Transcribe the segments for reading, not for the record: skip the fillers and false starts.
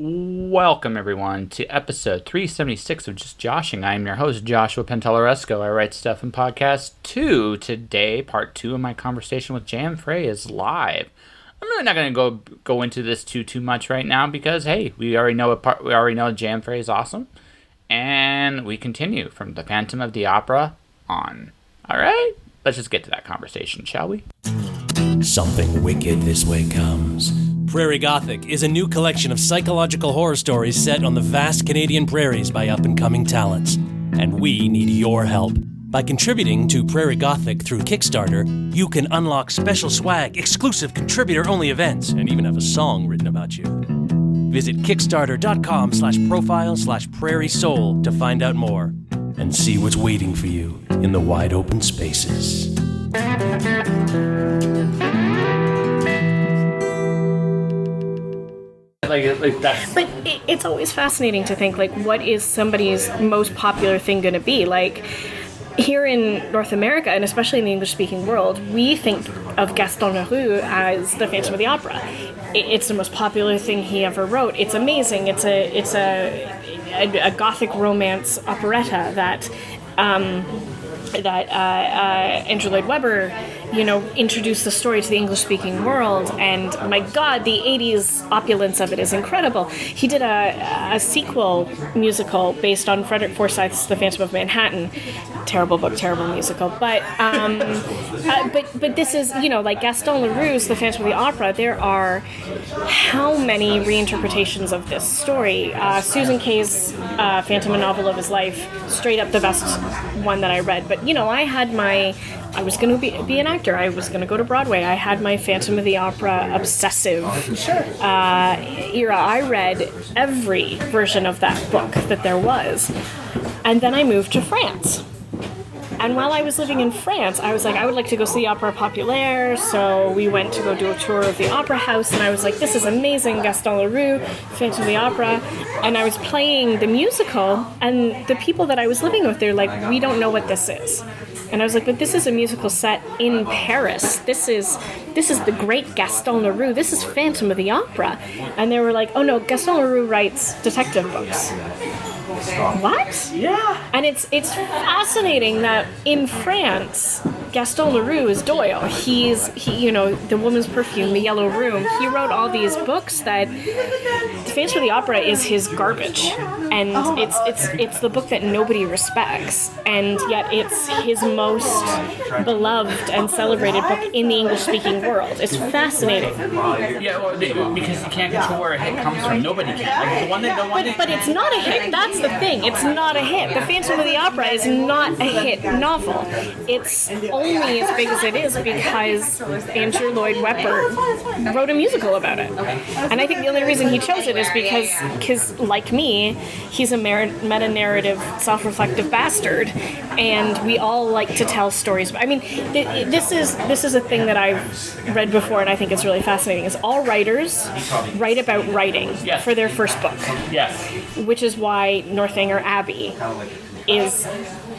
Welcome, everyone, to episode 376 of Just Joshing. I am your host, Joshua Penteleresco. I write stuff in podcast 2. Today, part 2 of my conversation with JM Frey is live. I'm really not going to go into this too much right now because, hey, we already know JM Frey is awesome. And we continue from the Phantom of the Opera on. All right, let's just get to that conversation, shall we? Something wicked this way comes. Prairie Gothic is a new collection of psychological horror stories set on the vast Canadian prairies by up-and-coming talents. And we need your help. By contributing to Prairie Gothic through Kickstarter, you can unlock special swag, exclusive contributor-only events, and even have a song written about you. Visit kickstarter.com/profile/prairie soul to find out more and see what's waiting for you in the wide open spaces. But it's always fascinating to think, like, what is somebody's most popular thing going to be? Like, here in North America, and especially in the English-speaking world, we think of Gaston Leroux as the Phantom of the Opera. It's the most popular thing he ever wrote. It's amazing. It's a Gothic romance operetta that Andrew Lloyd Webber, introduced the story to the English-speaking world, and my God, the 80s opulence of it is incredible. He did a sequel musical based on Frederick Forsyth's The Phantom of Manhattan. Terrible book, terrible musical, but this is, like Gaston Leroux's The Phantom of the Opera. There are how many reinterpretations of this story? Susan Kay's Phantom, a Novel of His Life, straight up the best one that I read. But I was going to be an actor. I was going to go to Broadway. I had my Phantom of the Opera obsessive era. I read every version of that book that there was. And then I moved to France. And while I was living in France, I was like, I would like to go see Opera Populaire. So we went to go do a tour of the Opera House. And I was like, this is amazing. Gaston Leroux, Phantom of the Opera. And I was playing the musical. And the people that I was living with, they're like, we don't know what this is. And I was like, but this is a musical set in Paris. This is the great Gaston Leroux. This is Phantom of the Opera. And they were like, oh no, Gaston Leroux writes detective books. What? Yeah. And it's fascinating that in France, Gaston Leroux is Doyle. He The Woman's Perfume, The Yellow Room. He wrote all these books that The Phantom of the Opera is his garbage, and it's the book that nobody respects, and yet it's his most beloved and celebrated book in the English-speaking world. It's fascinating. Yeah, well, because you can't control where a hit comes from. Nobody can. But it's not a hit. That's the thing. It's not a hit. The Phantom of the Opera is not a hit novel. It's only as big as it is because Andrew Lloyd Webber wrote a musical about it. And I think the only reason he chose it is because like me, he's a meta-narrative, self-reflective bastard, and we all like to tell stories. I mean, this is a thing that I've read before, and I think it's really fascinating, is all writers write about writing for their first book. Yes. Which is why Northanger Abbey is...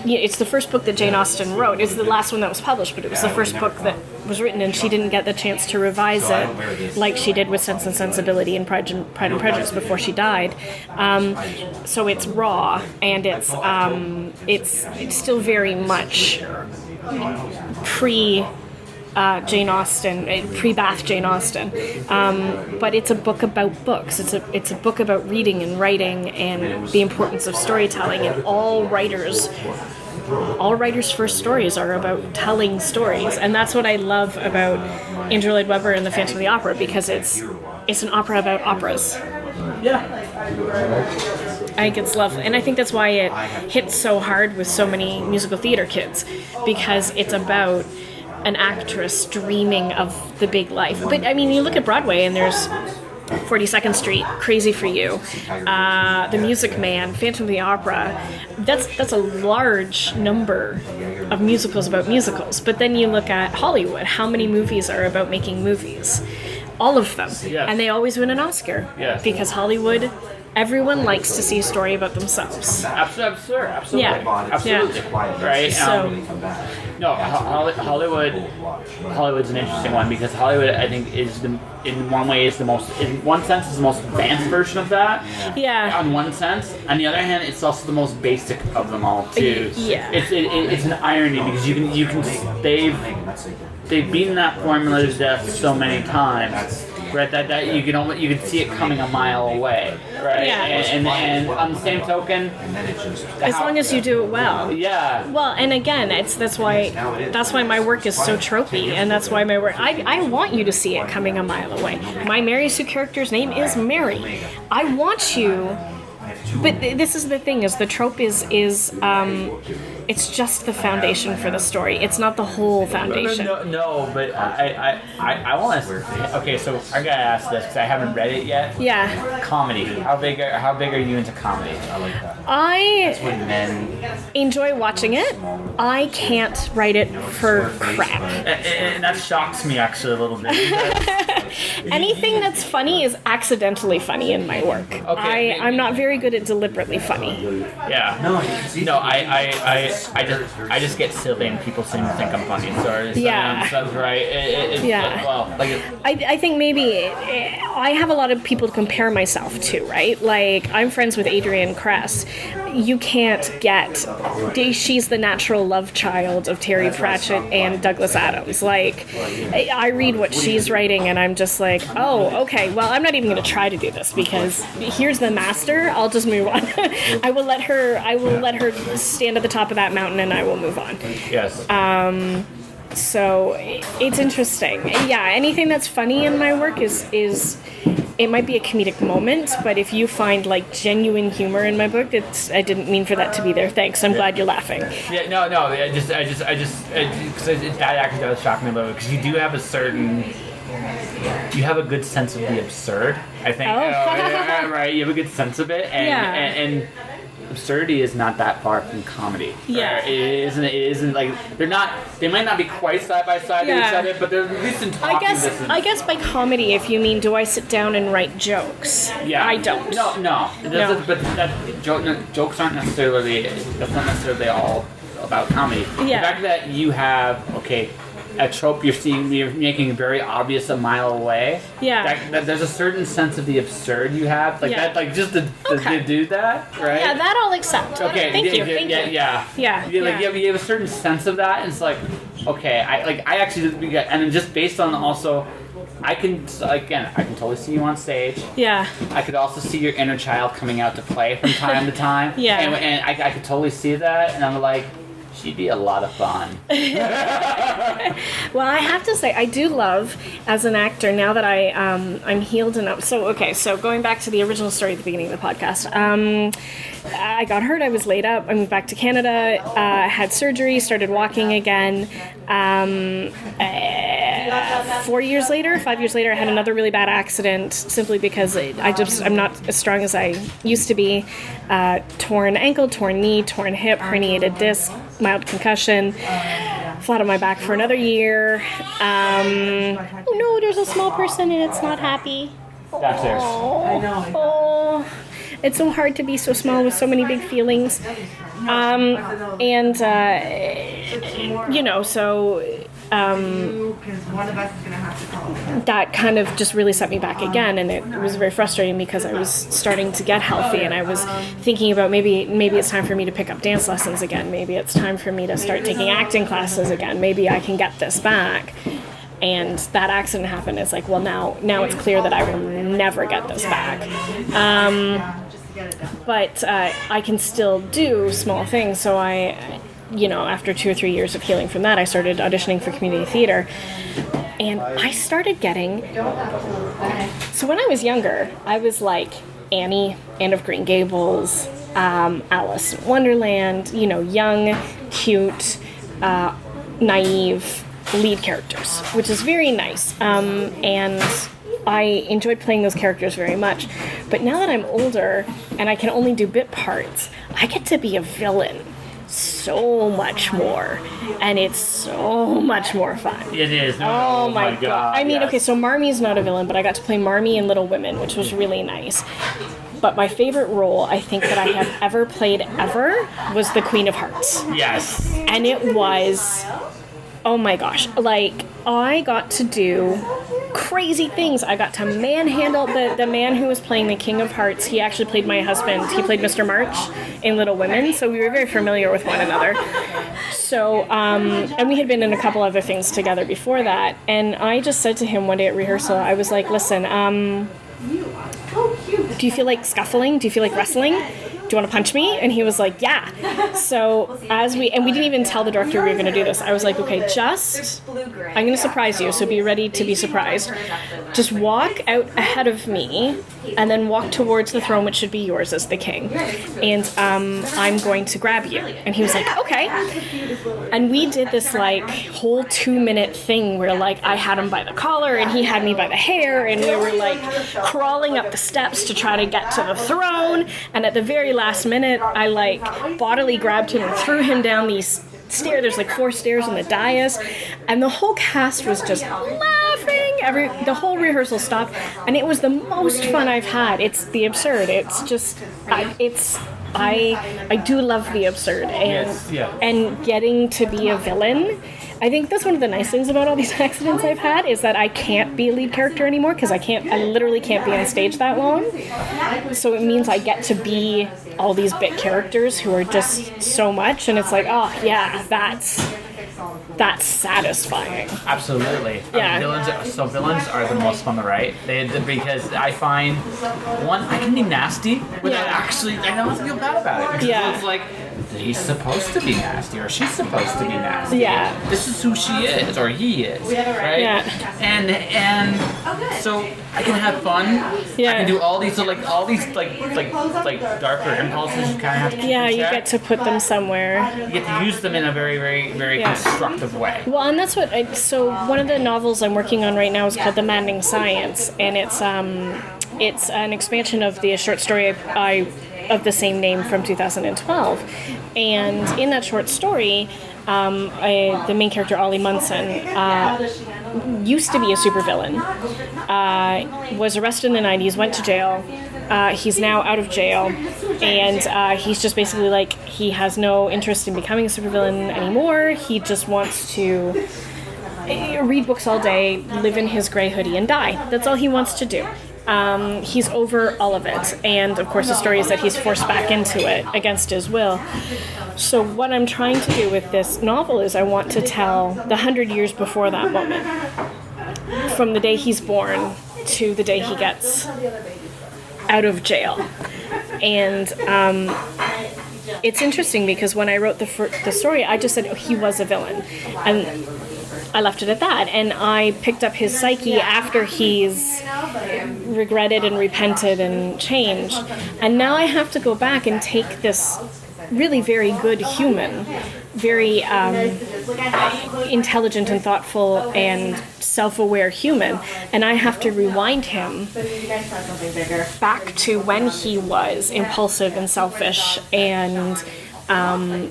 it's the first book that Jane Austen wrote. It's the last one that was published, but it was the first book that was written, and she didn't get the chance to revise it like she did with Sense and Sensibility and Pride and Prejudice before she died. So it's raw, and it's still very much Jane Austen, pre-Bath Jane Austen, but it's a book about books. It's a book about reading and writing and the importance of storytelling. And all writers' first stories are about telling stories, and that's what I love about Andrew Lloyd Webber and the Phantom of the Opera, because it's an opera about operas. Yeah. I think it's lovely, and I think that's why it hits so hard with so many musical theater kids, because it's about an actress dreaming of the big life. But I mean, you look at Broadway and there's 42nd Street, Crazy for You, The Music Man, Phantom of the Opera. That's a large number of musicals about musicals. But then you look at Hollywood, how many movies are about making movies? all of them. Yes. And they always win an Oscar. Yes. Because Hollywood, everyone likes to see a story about themselves. Absolutely. Yeah. Absolutely. Right? So, No, Hollywood's an interesting one because Hollywood, I think, in one sense, is the most advanced version of that. yeah. On one sense, on the other hand, it's also the most basic of them all too. Yeah. It's an irony because they've beaten that formula to death so many times. Right, that you can see it coming a mile away, right? Yeah. And on the same token, As long as you do it well. yeah. Well, and again, that's why my work is so tropey, and that's why my work. I want you to see it coming a mile away. My Mary Sue character's name is Mary. I want you. But this is the thing: is the trope is it's just the foundation for the story. It's not the whole foundation. No, but I want to. Okay, so I gotta ask this because I haven't read it yet. Yeah. Comedy. How big are you into comedy? I like that. I enjoy watching it. I can't write it for crap. And that shocks me actually a little bit. Anything that's funny is accidentally funny in my work. Okay. I'm not very good at deliberately funny. Yeah. No, I just get silly and people seem to think I'm funny. So Yeah. That's right. Yeah. I think maybe I have a lot of people to compare myself to, right? Like, I'm friends with Adrienne Kress. You can't get... She's the natural love child of Terry Pratchett and Douglas Adams. Like, I read what she's writing and I'm just like, oh, okay, well, I'm not even going to try to do this because here's the master. I'll just move on. I will let her stand at the top of that mountain and I will move on. Yes. So it's interesting. Yeah, anything that's funny in my work is it might be a comedic moment, but if you find like genuine humor in my book, I didn't mean for that to be there. Thanks. I'm glad you're laughing. Yeah, no. Because that actually does shock me a little bit because you do have you have a good sense of the absurd. I think. Oh. Right. You have a good sense of it, and absurdity is not that far from comedy. Yeah. Right? It isn't like they might not be quite side by side to each other, but they're at least in talking distance. I guess by comedy, if you mean, do I sit down and write jokes? Yeah. I don't. No. But jokes aren't necessarily. That's not necessarily all about comedy. Yeah. The fact that you have a trope you're making very obvious a mile away. Yeah. That there's a certain sense of the absurd you have, like that, like just to do that, right? Yeah, that I'll accept. Okay. Thank you. Yeah. You have a certain sense of that, and it's like, okay, I actually, and then just based on also, I can totally see you on stage. Yeah. I could also see your inner child coming out to play from time to time. Yeah. And I could totally see that, and I'm like, she'd be a lot of fun. Well, I have to say, I do love, as an actor, now that I'm healed enough. So going back to the original story at the beginning of the podcast, I got hurt, I was laid up, I moved back to Canada, had surgery, started walking again. 5 years later, I had another really bad accident simply because I'm not as strong as I used to be. Torn ankle, torn knee, torn hip, herniated disc, mild concussion, flat on my back for another year. Oh no, there's a small person and it's not happy. Downstairs. Oh, it's so hard to be so small with so many big feelings. That kind of just really set me back again, and it was very frustrating because I was starting to get healthy and I was thinking about maybe it's time for me to pick up dance lessons again, maybe it's time for me to start taking acting classes again, maybe I can get this back. And that accident happened. It's like, well, now it's clear that I will never get this back. But I can still do small things. So after 2 or 3 years of healing from that, I started auditioning for community theater. And I started getting... So when I was younger, I was like Anne of Green Gables, Alice in Wonderland, young, cute, naive lead characters, which is very nice. And I enjoyed playing those characters very much. But now that I'm older and I can only do bit parts, I get to be a villain. so much more, and it's so much more fun. It is. Oh my god. I mean, yes. okay, so Marmie's not a villain, but I got to play Marmie in Little Women, which was really nice. But my favorite role, I think, that I have ever played ever was the Queen of Hearts. Yes. And it was, oh my gosh, like, I got to do crazy things. I got to manhandle the man who was playing the King of Hearts. He actually played my husband. He played Mr. March in Little Women, so we were very familiar with one another. So, and we had been in a couple other things together before that, and I just said to him one day at rehearsal, I was like, listen, do you feel like scuffling? Do you feel like wrestling? Do you want to punch me? And he was like, yeah. So we didn't even tell the director we were going to do this. I was like, okay, I'm going to surprise you, so be ready to be surprised. Just walk out ahead of me and then walk towards the throne, which should be yours as the king. And I'm going to grab you. And he was like, okay. And we did this like whole 2-minute thing where like I had him by the collar and he had me by the hair, and we were like crawling up the steps to try to get to the throne. And at the very last minute, I like bodily grabbed him and threw him down these stairs. There's like 4 stairs in the dais, and the whole cast was just laughing. The whole rehearsal stopped, and it was the most fun I've had. It's the absurd. It's just, I do love the absurd, and getting to be a villain. I think that's one of the nice things about all these accidents I've had is that I can't be a lead character anymore because I literally can't be on stage that long. So it means I get to be all these bit characters who are just so much, and it's like, oh yeah, that's satisfying. Absolutely. Yeah. Villains are the most fun to write. Because I find, one, I can be nasty without actually, I don't have to feel bad about it. Because it's like, he's supposed to be nasty, or she's supposed to be nasty. Yeah. This is who she is, or he is, right? Yeah. And so I can have fun. Yeah. I can do all these darker impulses. You kind of have to keep in You check. get to put them somewhere. You get to use them in a very, very, very constructive way. Well, and that's what. So one of the novels I'm working on right now is called The Maddening Science, and it's an expansion of the short story of the same name from 2012. And in that short story, the main character, Ollie Munson, used to be a supervillain, was arrested in the 90s, went to jail. He's now out of jail, and he's just basically like, he has no interest in becoming a supervillain anymore. He just wants to read books all day, live in his gray hoodie, and die. That's all he wants to do. He's over all of it, and of course the story is that he's forced back into it against his will. So what I'm trying to do with this novel is I want to tell the 100 years before that moment, from the day he's born to the day he gets out of jail. And it's interesting because when I wrote the story, I just said he was a villain, and I left it at that, and I picked up his psyche after he's regretted and repented and changed, and now I have to go back and take this really very good human, very intelligent and thoughtful and self-aware human, and I have to rewind him back to when he was impulsive and selfish and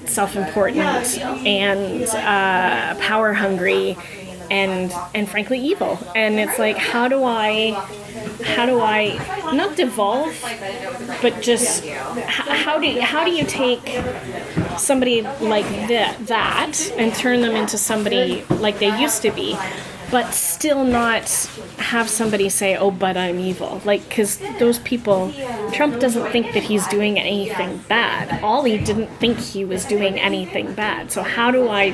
self-important and power hungry and frankly evil. And it's like, how do I not devolve, but just how do you take somebody like that and turn them into somebody like they used to be, but still not have somebody say, oh, but I'm evil. Like, because those people, Trump doesn't think that he's doing anything bad. Ollie didn't think he was doing anything bad. So how do I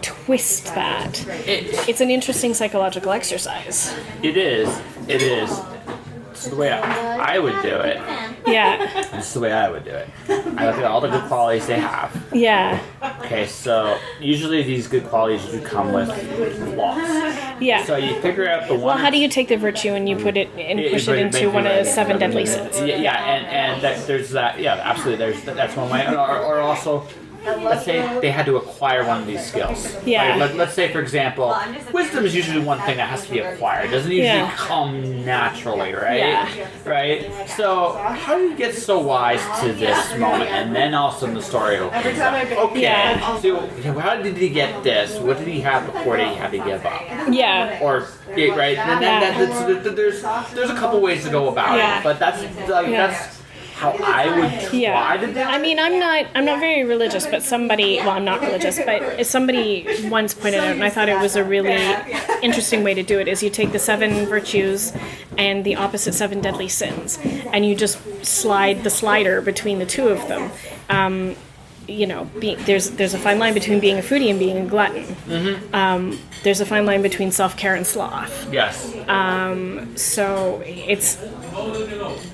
twist that? It's an interesting psychological exercise. It is. It's the way I would do it. Yeah. It's the way I would do it. I look at all the good qualities they have. Yeah. Okay, so usually these good qualities do come with flaws. Yeah. So you figure out the one. Well, how do you take the virtue and you put it and push it into one of the 7 deadly sins? Yeah, and there's that. Yeah, absolutely. That's one way. Or also let's say they had to acquire one of these skills. Yeah. Like, let's say, for example, wisdom is usually one thing that has to be acquired. It doesn't usually come naturally, right? Yeah. Right? So, how do you get so wise to this moment? And then all of a sudden the story opens up. Okay. Yeah. So, how did he get this? What did he have before he had to give up? Yeah. Or, right? And then there's a couple ways to go about it. But that's how I would try to do it. I mean, I'm not very religious, but I'm not religious, but somebody once pointed out, and I thought it was a really interesting way to do it, is you take the 7 virtues and the opposite 7 deadly sins, and you just slide the slider between the two of them. There's a fine line between being a foodie and being a glutton. Mm-hmm. There's a fine line between self-care and sloth. Yes. So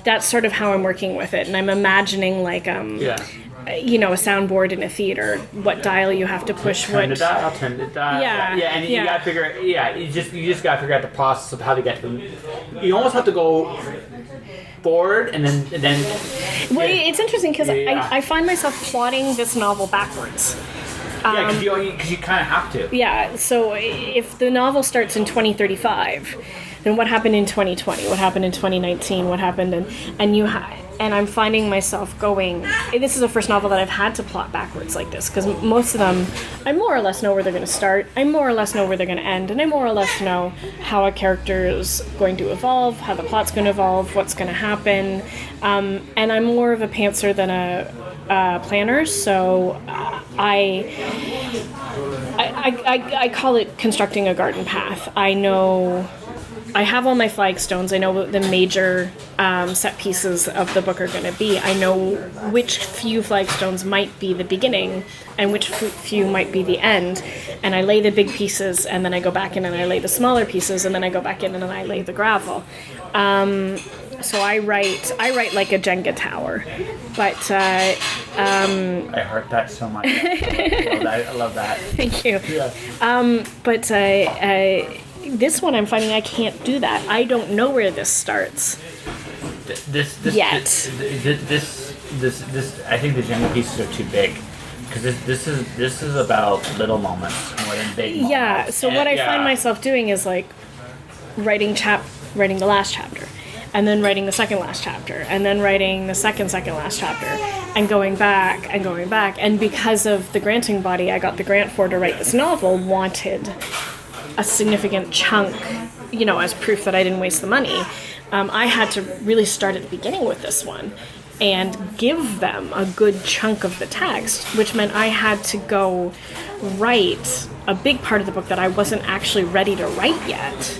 that's sort of how I'm working with it, and I'm imagining like a soundboard in a theater, what dial you have to push. Turn the dial. Yeah. And you gotta figure. You just gotta figure out the process of how to get to them. You almost have to go forward and then. Well, it's interesting because I find myself plotting this novel backwards. Because you kind of have to. Yeah, so if the novel starts in 2035, then what happened in 2020? What happened in 2019? What happened and I'm finding myself going. This is the first novel that I've had to plot backwards like this, because most of them, I more or less know where they're going to start. I more or less know where they're going to end, and I more or less know how a character is going to evolve, how the plot's going to evolve, what's going to happen. And I'm more of a pantser than a planner, so I call it constructing a garden path. I have all my flagstones. I know what the major set pieces of the book are going to be. I know which few flagstones might be the beginning and which few might be the end. And I lay the big pieces, and then I go back in and I lay the smaller pieces, and then I go back in and then I lay the gravel. So I write like a Jenga tower, but I heard that so much. I love that. Thank you. Yeah. But this one, I'm finding I can't do that. I don't know where this starts. This yet. This I think the Jenga pieces are too big. Because this is about little moments more than big moments. Yeah. So what I find myself doing is like writing the last chapter, and then writing the second last chapter, and then writing the second last chapter, and going back. And because of the granting body I got the grant for to write this novel, wanted a significant chunk, as proof that I didn't waste the money. I had to really start at the beginning with this one and give them a good chunk of the text, which meant I had to go write a big part of the book that I wasn't actually ready to write yet.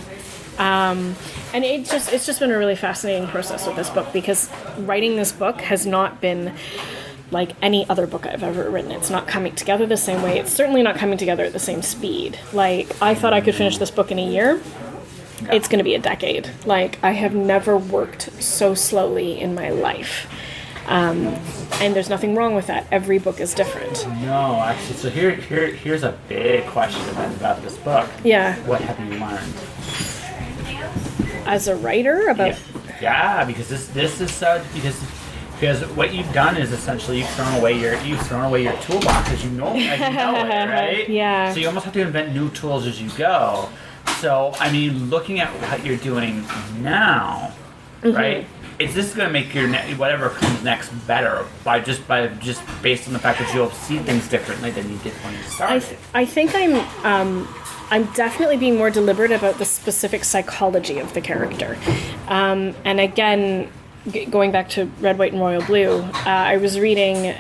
And it's just been a really fascinating process with this book, because writing this book has not been like any other book I've ever written. It's not coming together the same way. It's certainly not coming together at the same speed. Like, I thought I could finish this book in a year. Yeah. It's going to be a decade. Like, I have never worked so slowly in my life. And there's nothing wrong with that. Every book is different. No, actually, so here's a big question about this book. Yeah. What have you learned? As a writer about... Yeah, because this is so... Because what you've done is essentially you've thrown away your toolbox as you know it, right? Yeah. So you almost have to invent new tools as you go. So I mean, looking at what you're doing now, right? Is this going to make your whatever comes next better by just based on the fact that you'll see things differently than you did when you started? I think I'm definitely being more deliberate about the specific psychology of the character, and again. Going back to Red, White, and Royal Blue, I was reading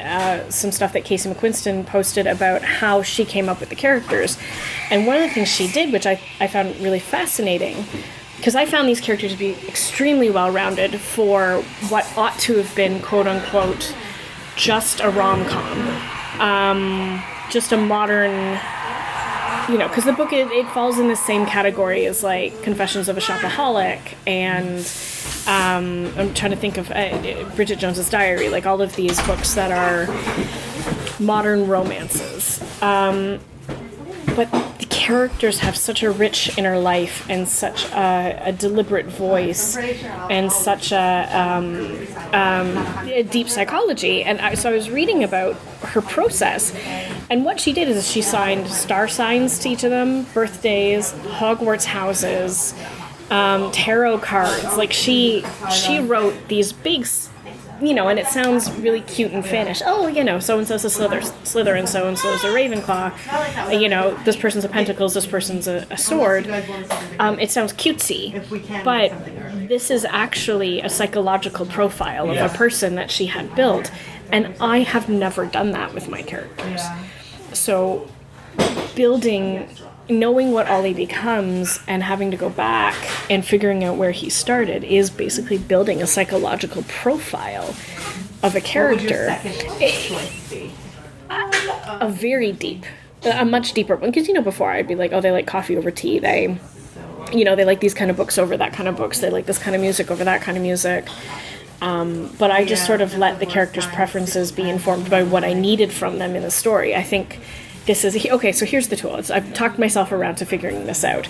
some stuff that Casey McQuiston posted about how she came up with the characters. And one of the things she did, which I found really fascinating, because I found these characters to be extremely well-rounded for what ought to have been, quote-unquote, just a rom-com. Just a modern... because the book, it falls in the same category as, like, Confessions of a Shopaholic and... I'm trying to think of Bridget Jones's Diary, like all of these books that are modern romances. But the characters have such a rich inner life and such a deliberate voice and such a deep psychology. And so I was reading about her process, and what she did is she signed star signs to each of them, birthdays, Hogwarts houses, tarot cards. Like she wrote these big, and it sounds really cute and Finnish. Oh, so-and-so's a Slytherin, so-and-so's a Ravenclaw. This person's a Pentacles, this person's a Sword. It sounds cutesy, but this is actually a psychological profile of a person that she had built, and I have never done that with my characters. So knowing what Ollie becomes and having to go back and figuring out where he started is basically building a psychological profile of a character. A very deep, a much deeper one. Because, before I'd be like, oh, they like coffee over tea. They like these kind of books over that kind of books. They like this kind of music over that kind of music. But I just sort of let the characters' preferences be informed by what I needed from them in the story. I think this is okay. So here's the tool. I've talked myself around to figuring this out.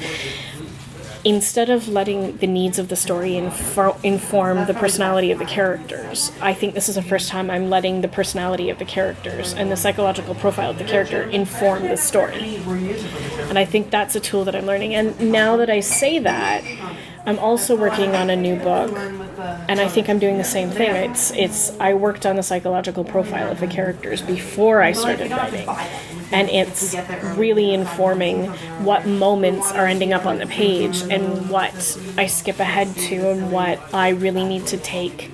Instead of letting the needs of the story inform the personality of the characters, I think this is the first time I'm letting the personality of the characters and the psychological profile of the character inform the story. And I think that's a tool that I'm learning. And now that I say that, I'm also working on a new book, and I think I'm doing the same thing. I worked on the psychological profile of the characters before I started writing, and it's really informing what moments are ending up on the page and what I skip ahead to and what I really need to take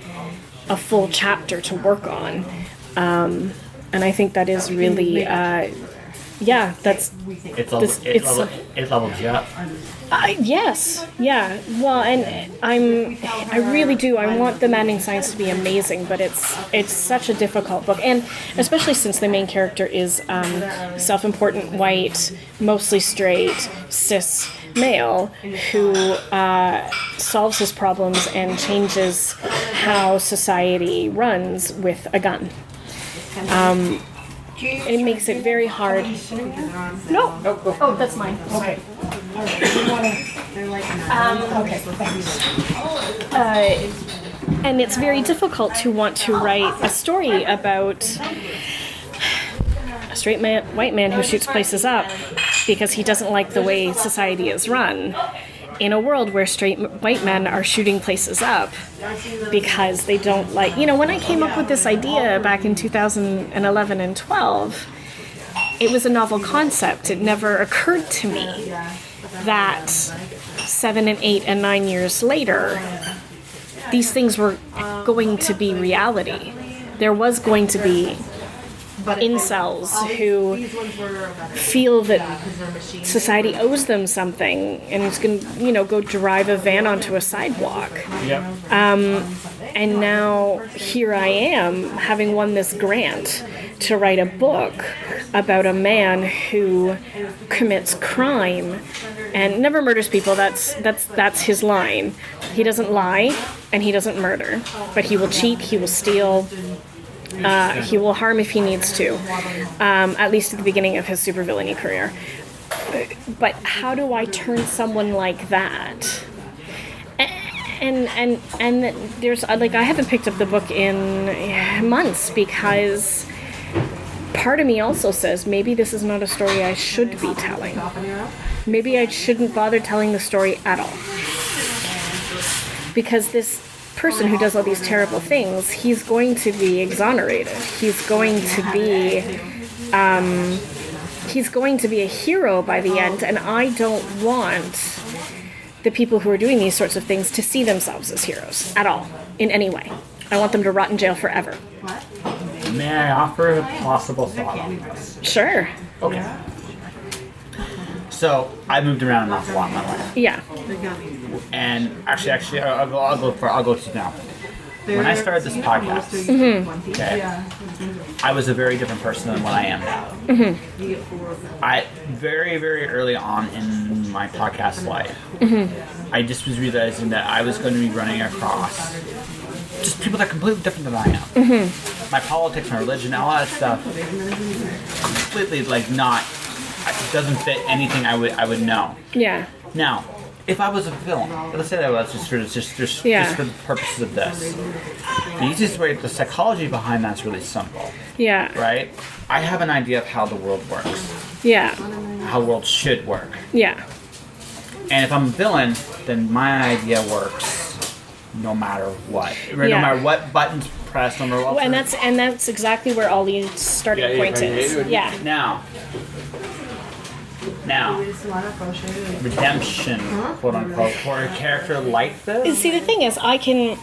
a full chapter to work on. And I think that is really, it's leveled you up. Yes, yeah. Well, and I really do. I want the Maddening Science to be amazing, but it's such a difficult book, and especially since the main character is self-important, white, mostly straight, cis male who solves his problems and changes how society runs with a gun. It makes it very hard. No. Oh, that's mine. Okay. And it's very difficult to want to write a story about a straight white man who shoots places up because he doesn't like the way society is run, in a world where straight white men are shooting places up because they don't like... when I came up with this idea back in 2011 and 12, it was a novel concept. It never occurred to me that 7 and 8 and 9 years later, these things were going to be reality. There was going to be incels who feel that society owes them something and is going to, go drive a van onto a sidewalk. Yep. And now here I am, having won this grant to write a book about a man who commits crime and never murders people. That's his line. He doesn't lie and he doesn't murder, but he will cheat, he will steal. He will harm if he needs to, at least at the beginning of his supervillainy career. But how do I turn someone like that? And there's I haven't picked up the book in months because part of me also says maybe this is not a story I should be telling. Maybe I shouldn't bother telling the story at all. Because this person who does all these terrible things, he's going to be exonerated. He's going to be a hero by the end, and I don't want the people who are doing these sorts of things to see themselves as heroes at all, in any way. I want them to rot in jail forever. May I offer a possible thought on this? Sure. Okay. So I moved around an awful lot in my life. Yeah. And actually, I'll go to now. When I started this podcast, okay, I was a very different person than what I am now. I very, very early on in my podcast life, I just was realizing that I was going to be running across just people that are completely different than I am. My politics, my religion, all that stuff, completely not it doesn't fit anything I would know. Yeah. Now, if I was a villain, let's say that I was just for the purposes of this, the easiest way, the psychology behind that's really simple. Yeah. Right? I have an idea of how the world works. Yeah. How the world should work. Yeah. And if I'm a villain, then my idea works no matter what. Right? Yeah. No matter what buttons pressed, no matter what. Well, and that's exactly where Ollie's starting point is. Yeah. Now, redemption, quote unquote, for a character like this. See, the thing is, I can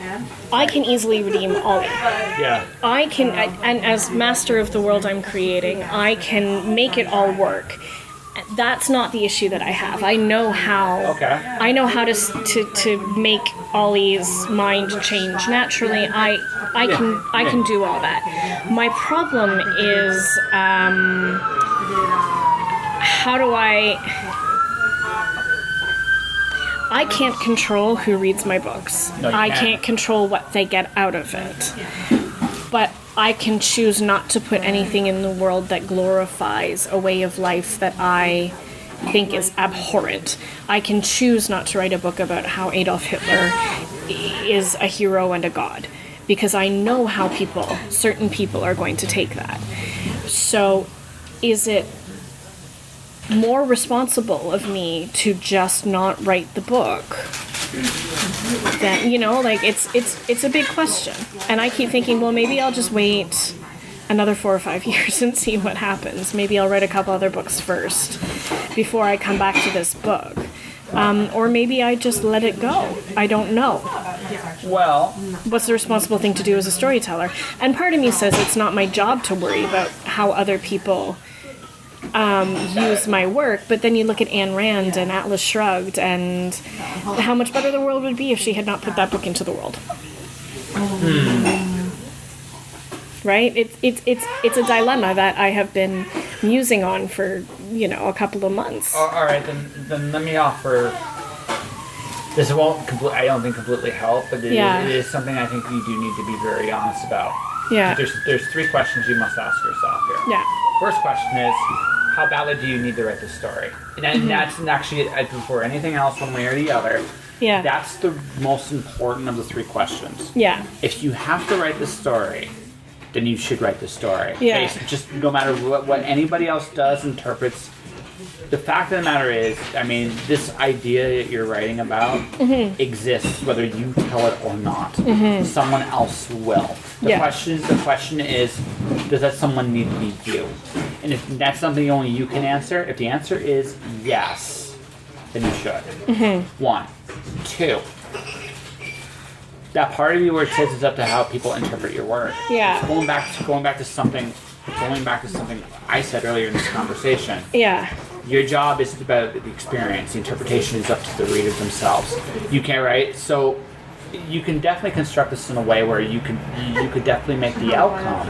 easily redeem Ollie. Yeah. And as master of the world I'm creating, I can make it all work. That's not the issue that I have. I know how. Okay. I know how to make Ollie's mind change naturally. I can do all that. My problem is how do I can't control who reads my books. No, I can't control what they get out of it. But I can choose not to put anything in the world that glorifies a way of life that I think is abhorrent. I can choose not to write a book about how Adolf Hitler is a hero and a god, because I know how certain people are going to take that. So, is it more responsible of me to just not write the book? Then, it's a big question. And I keep thinking, well, maybe I'll just wait another 4 or 5 years and see what happens. Maybe I'll write a couple other books first before I come back to this book. Or maybe I just let it go. I don't know. Well, what's the responsible thing to do as a storyteller? And part of me says it's not my job to worry about how other people use my work, but then you look at Ayn Rand and Atlas Shrugged and how much better the world would be if she had not put that book into the world. Right? It's a dilemma that I have been musing on for, a couple of months. All right, then let me offer. This won't I don't think completely help, but it is something I think you do need to be very honest about. Yeah. There's 3 questions you must ask yourself here. Yeah. First question is, how badly do you need to write this story? And that's actually, before anything else, one way or the other, Yeah. that's the most important of the 3 questions. Yeah. If you have to write the story, then you should write the story. Yeah. Just no matter what anybody else does, interprets. The fact of the matter is, this idea that you're writing about exists, whether you tell it or not. Someone else will. The question is, does that someone need to be you? And if that's something only you can answer, if the answer is yes, then you should. 1. 2. That part of you where it says it's up to how people interpret your work. Yeah. Going back to something I said earlier in this conversation. Yeah. Your job is about the experience. The interpretation is up to the readers themselves. You can't write, so you can definitely construct this in a way where you could definitely make the outcome,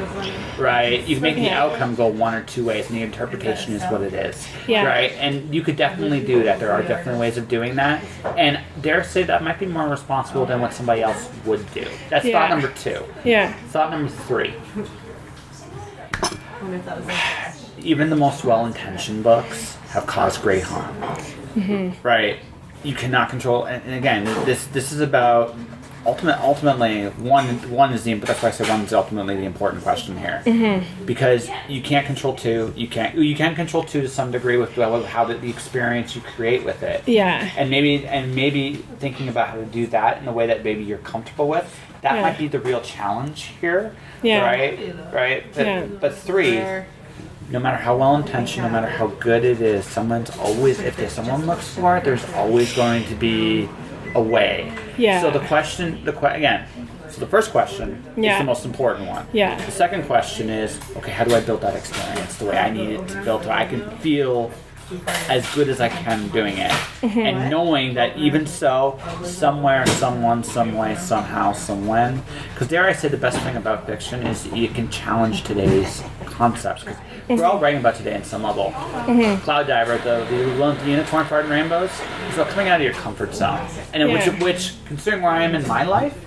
right? You can make the outcome go 1 or 2 ways, and the interpretation is what it is, right? And you could definitely do that. There are definitely ways of doing that, and dare say that might be more responsible than what somebody else would do. That's thought number 2. Yeah. Thought number 3. Even the most well-intentioned books have caused great harm, right? You cannot control, and again, this is about ultimately one is that's why I said one is ultimately the important question here, because you can't control 2. You can control 2 to some degree with how the experience you create with it. Yeah. And maybe thinking about how to do that in a way that maybe you're comfortable with. That might be the real challenge here. Yeah. Right. But 3. No matter how well intentioned, no matter how good it is, if someone looks for it, there's always going to be a way. Yeah. So the first question is the most important one. Yeah. The second question is, okay, how do I build that experience the way I need it to build so I can feel as good as I can doing it. And knowing that even so, somewhere, someone, some way, somehow, some when. Because dare I say the best thing about fiction is you can challenge today's concepts. Because we're all writing about today in some level. Cloud Diver, the unicorn part in rainbows, is about coming out of your comfort zone. And which, considering where I am in my life,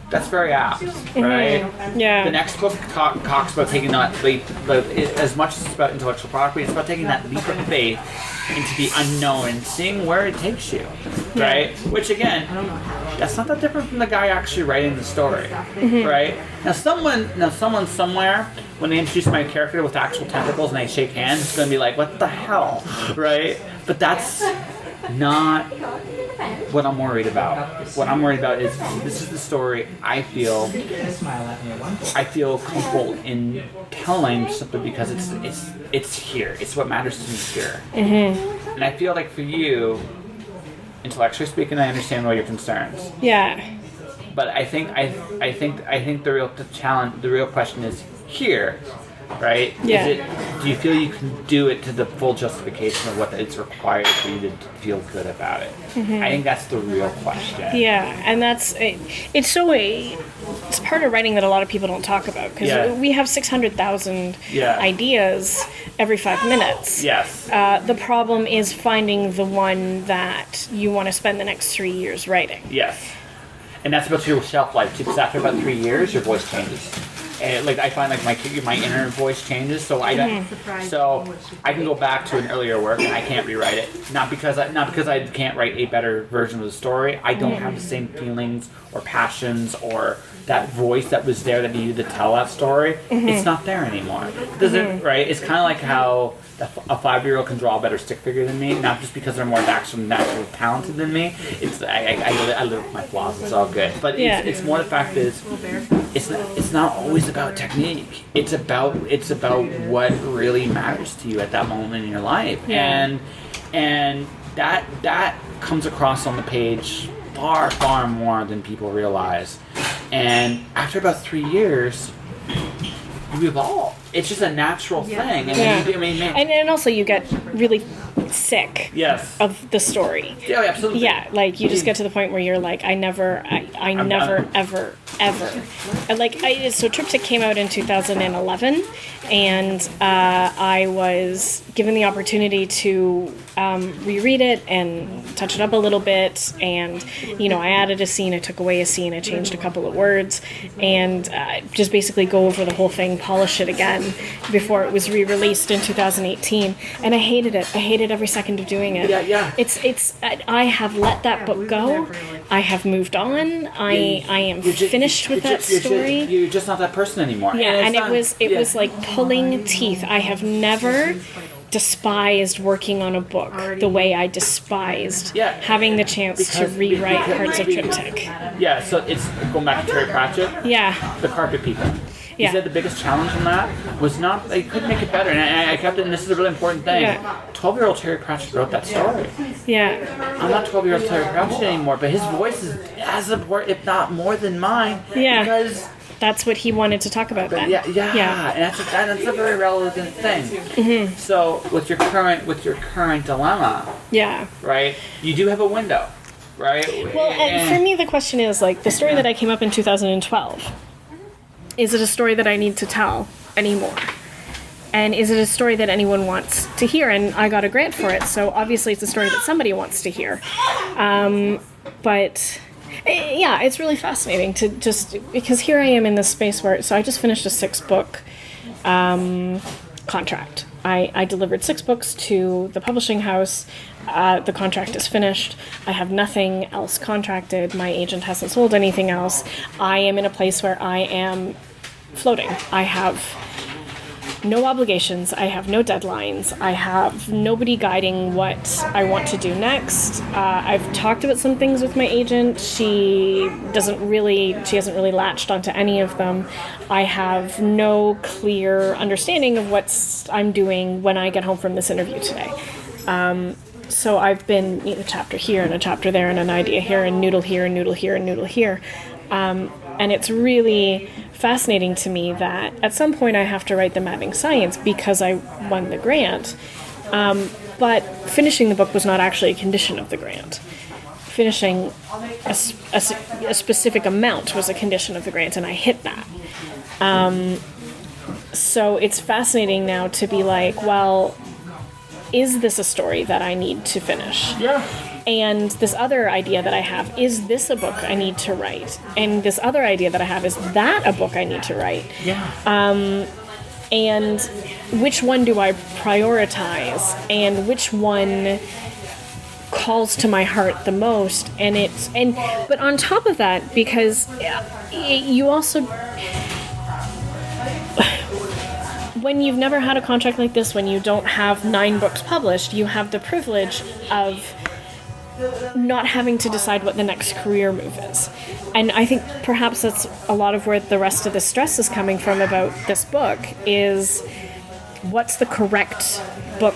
that's very apt, right? Yeah. The next book talks about taking that leap, as much as it's about intellectual property, it's about taking that leap of faith into the unknown and seeing where it takes you, right? Which again, that's not that different from the guy actually writing the story, right? Now someone somewhere, when they introduce my character with actual tentacles and they shake hands, it's going to be like, what the hell, right? But that's not what I'm worried about. What I'm worried about is this is the story I feel comfortable in telling simply because it's here. It's what matters to me here. And I feel like for you, intellectually speaking, I understand all your concerns. Yeah. But I think the real challenge, the real question is here, right? Yeah. Do you feel you can do it to the full justification of what it's required for you to feel good about it? I think that's the real question. Yeah, and it's part of writing that a lot of people don't talk about, because we have 600,000 ideas every 5 minutes. Yes. The problem is finding the one that you want to spend the next 3 years writing. Yes. And that's about your shelf life too, because after about 3 years, your voice changes. And I find my inner voice changes, so I can go back to an earlier work and I can't rewrite it. Not because I can't write a better version of the story. I don't have the same feelings or passions or that voice that was there that needed to tell that story. It's not there anymore. Right? It's kind of like how a 5-year-old can draw a better stick figure than me, not just because they're more naturally talented than me. I live with my flaws. It's all good. But it's more the fact is it's not always about technique. It's about what really matters to you at that moment in your life, and that comes across on the page far more than people realize. And after about 3 years, you evolve. It's just a natural thing. And also you get really sick of the story. Yeah, absolutely. Yeah, like you just get to the point where you're like, I never, ever. So Triptych came out in 2011, and I was given the opportunity to reread it and touch it up a little bit, and I added a scene, I took away a scene, I changed a couple of words, and just basically go over the whole thing, polish it again before it was re-released in 2018, and I hated it. I hated every second of doing it. Yeah. It's I have let that book go. I have moved on. I am finished with that story. You're just not that person anymore. Yeah, and it was like pulling teeth. I have never despised working on a book the way I despised having the chance to rewrite parts of Triptych. Yeah, so it's going back to Terry Pratchett. Yeah. The carpet people. He said the biggest challenge in that was not, they couldn't make it better. And I kept it, and this is a really important thing. 12-year-old Terry Pratchett wrote that story. Yeah. I'm not 12-year-old Terry Pratchett anymore, but his voice is as important, if not more than mine. Yeah. Because that's what he wanted to talk about then. Yeah. And that's a very relevant thing. So with your current dilemma, right? You do have a window, right? Well, and for me, the question is the story that I came up in 2012. Is it a story that I need to tell anymore? And is it a story that anyone wants to hear? And I got a grant for it, so obviously it's a story that somebody wants to hear. But it's really fascinating to just, because here I am in this space where, so I just finished a 6-book contract. I delivered 6 books to the publishing house. The contract is finished. I have nothing else contracted. My agent hasn't sold anything else. I am in a place where I am floating. I have no obligations. I have no deadlines. I have nobody guiding what I want to do next. I've talked about some things with my agent. She hasn't really latched onto any of them. I have no clear understanding of what I'm doing when I get home from this interview today. So I've been a chapter here and a chapter there and an idea here and noodle here and noodle here and noodle here. And it's really fascinating to me that at some point I have to write the mapping science because I won the grant. But finishing the book was not actually a condition of the grant. Finishing a specific amount was a condition of the grant, and I hit that. So it's fascinating now to be like, well, is this a story that I need to finish? Yeah. And this other idea that I have, is this a book I need to write? And this other idea that I have, is that a book I need to write? Yeah. And which one do I prioritize? And which one calls to my heart the most? But on top of that, because you also, when you've never had a contract like this, when you don't have 9 books published, you have the privilege of not having to decide what the next career move is. And I think perhaps that's a lot of where the rest of the stress is coming from about this book, is what's the correct book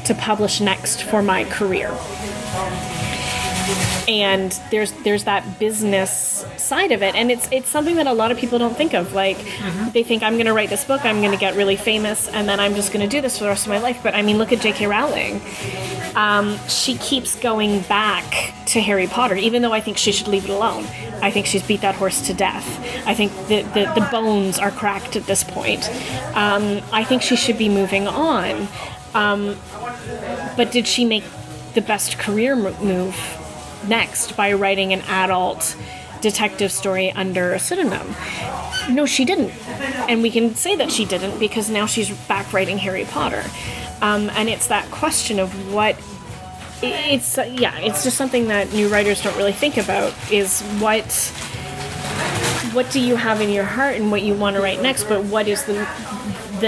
to publish next for my career. And there's that business side of it, and it's something that a lot of people don't think of. Like, they think, I'm going to write this book, I'm going to get really famous, and then I'm just going to do this for the rest of my life. But I mean, look at J.K. Rowling. She keeps going back to Harry Potter, even though I think she should leave it alone. I think she's beat that horse to death. I think the bones are cracked at this point. I think she should be moving on. But did she make the best career move next by writing an adult detective story under a pseudonym? No, she didn't. And we can say that she didn't because now she's back writing Harry Potter. And it's that question of what... It's just something that new writers don't really think about, is what do you have in your heart and what you want to write next, but what is the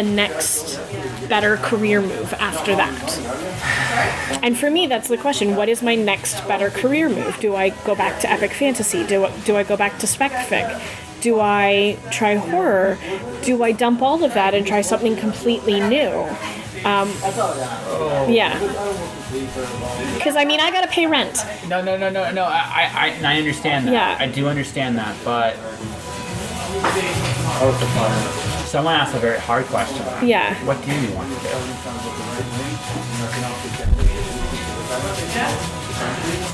next better career move after that? And for me, that's the question. What is my next better career move? Do I go back to epic fantasy? Do I go back to spec fic? Do I try horror? Do I dump all of that and try something completely new? Yeah. Because, I mean, I gotta pay rent. No. I understand that. Yeah. I do understand that, but... Someone asked a very hard question. Yeah. What do you want to do?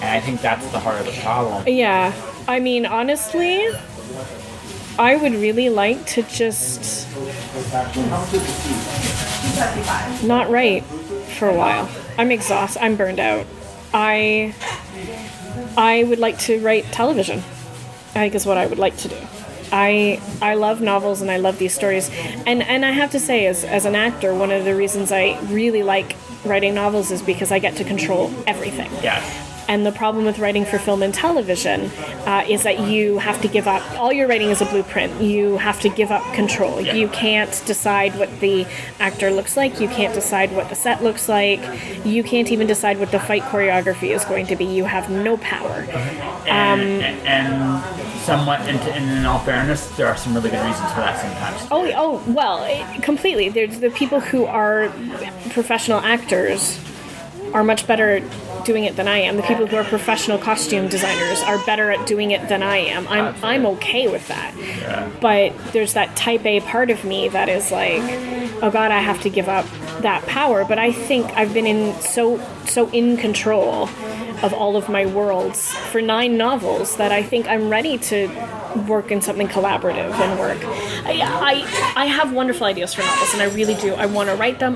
And I think that's the heart of the problem. Yeah. I mean, honestly, I would really like to just not write for a while. I'm exhausted. I'm burned out. I would like to write television, I think is what I would like to do. I love novels and I love these stories. And I have to say, as an actor, one of the reasons I really like writing novels is because I get to control everything. Yes. And the problem with writing for film and television is that you have to give up. All you're writing is a blueprint. You have to give up control. Yeah. You can't decide what the actor looks like. You can't decide what the set looks like. You can't even decide what the fight choreography is going to be. You have no power. And somewhat, and in all fairness, there are some really good reasons for that sometimes. Completely. There's the people who are professional actors are much better at doing it than I am. The people who are professional costume designers are better at doing it than I am. I'm okay with that. Yeah. But there's that type A part of me that is like, oh God, I have to give up that power. But I think I've been in so in control of all of my worlds for 9 novels that I think I'm ready to work in something collaborative and work. I have wonderful ideas for novels, and I really do. I want to write them.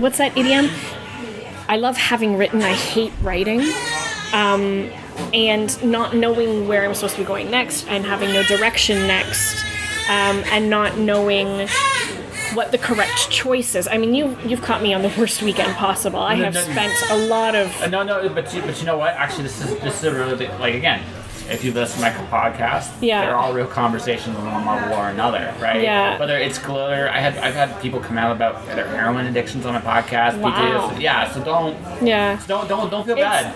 What's that idiom? I love having written. I hate writing. And not knowing where I'm supposed to be going next, and having no direction next, and not knowing what the correct choice is. I mean, you've caught me on the worst weekend possible. I have spent a lot of... But you know what? Actually, this is a really big... Like, again, if you listen to my podcast, they're all real conversations on one level or another, right? Yeah. Whether it's glitter... I've had people come out about their heroin addictions on my podcast. Wow. So don't... Yeah. So don't feel bad.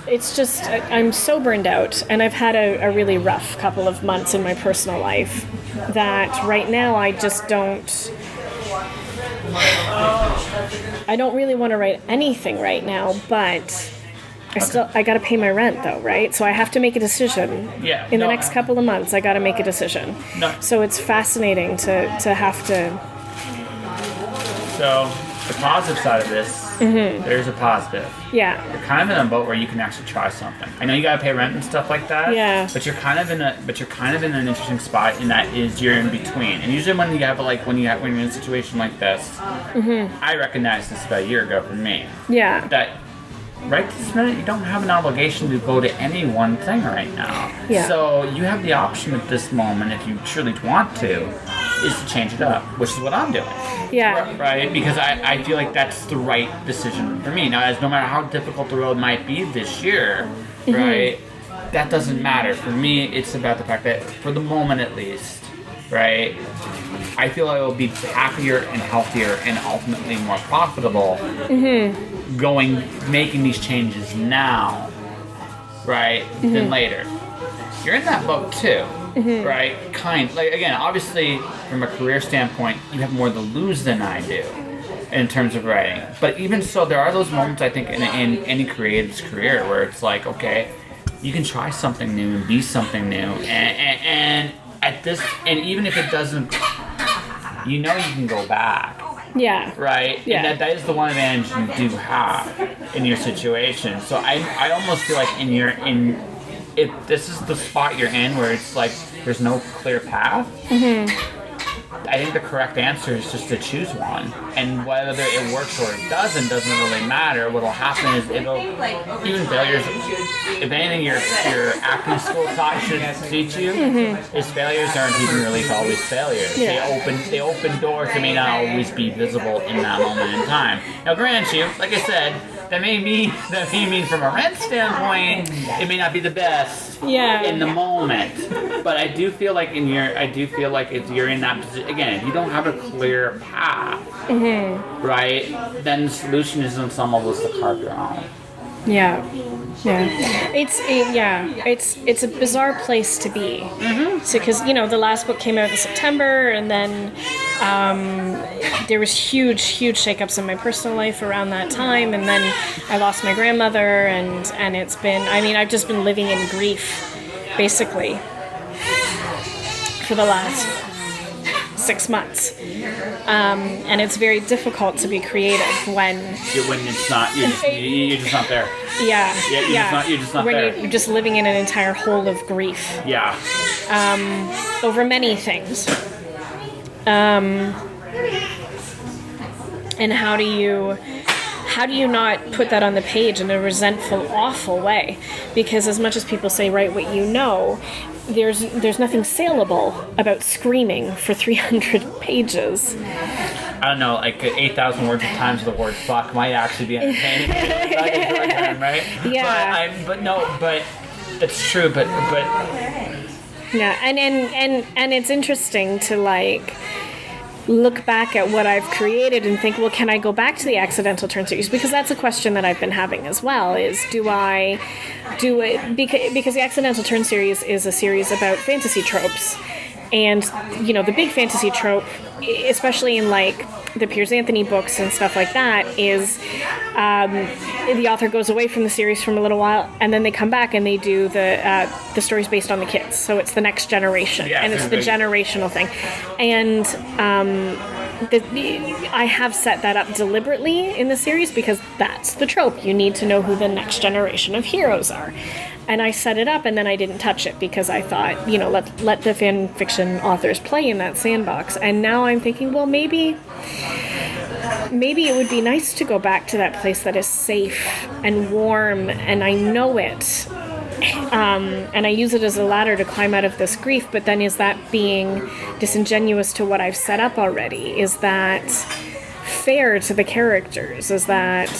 It's just... I'm so burned out, and I've had a really rough couple of months in my personal life that right now I just don't... I don't really want to write anything right now, but I got to pay my rent though, right? So I have to make a decision. Yeah. In the next couple of months, I got to make a decision. No. So it's fascinating to have to... So the positive side of this, there's a positive. Yeah. You're kind of in a boat where you can actually try something. I know you gotta pay rent and stuff like that. Yeah. But you're kind of in an interesting spot in that is you're in between. And usually when you're in a situation like this, I recognized this about a year ago for me. Yeah. That right this minute, you don't have an obligation to go to any one thing right now. Yeah. So you have the option at this moment, if you truly want to, is to change it up, which is what I'm doing. Yeah. Right? Because I feel like that's the right decision for me. Now, as no matter how difficult the road might be this year, right, that doesn't matter. For me, it's about the fact that, for the moment at least, right, I feel I will be happier and healthier and ultimately more profitable making these changes now, right, than later. You're in that boat too, right? Again, obviously, from a career standpoint, you have more to lose than I do in terms of writing. But even so, there are those moments, I think, in any creative's career where it's like, okay, you can try something new and be something new, and even if it doesn't, you can go back. Yeah. Right? Yeah. And that is the one advantage you do have in your situation. So I almost feel like if this is the spot you're in where it's like there's no clear path, I think the correct answer is just to choose one. And whether it works or it doesn't really matter. What'll happen is even failures, if anything your acting school taught should teach you, is failures aren't even really always failures. Yeah. They open doors that may not always be visible in that moment in time. Now grant you, like I said, that may mean from a rent standpoint, it may not be the best in the moment. But I do feel like if you're in that position, again, if you don't have a clear path, right, then the solution is in some levels to carve your own. Yeah. It's a bizarre place to be. So, because the last book came out in September, and then there was huge shakeups in my personal life around that time, and then I lost my grandmother, and it's been, I've just been living in grief, basically, for the last 6 months, and it's very difficult to be creative when it's not you're just not there. You're just not when there. You're just living in an entire hole of grief. Over many things. And how do you not put that on the page in a resentful, awful way? Because as much as people say write what you know, there's nothing saleable about screaming for 300 pages. I don't know, like 8,000 words at times the word fuck might actually be entertaining. Right? Yeah. But it's true, but yeah, and it's interesting to look back at what I've created and think, well, can I go back to the Accidental Turn series? Because that's a question that I've been having as well, is do I do it, because the Accidental Turn series is a series about fantasy tropes. And, the big fantasy trope, especially in the Piers Anthony books and stuff like that, is the author goes away from the series for a little while, and then they come back and they do the stories based on the kids. So it's the next generation, and it's the generational thing. And I have set that up deliberately in the series because that's the trope. You need to know who the next generation of heroes are. And I set it up, and then I didn't touch it because I thought, let the fan fiction authors play in that sandbox. And now I'm thinking, well, maybe it would be nice to go back to that place that is safe and warm, and I know it. And I use it as a ladder to climb out of this grief, but then is that being disingenuous to what I've set up already? Is that fair to the characters? Is that...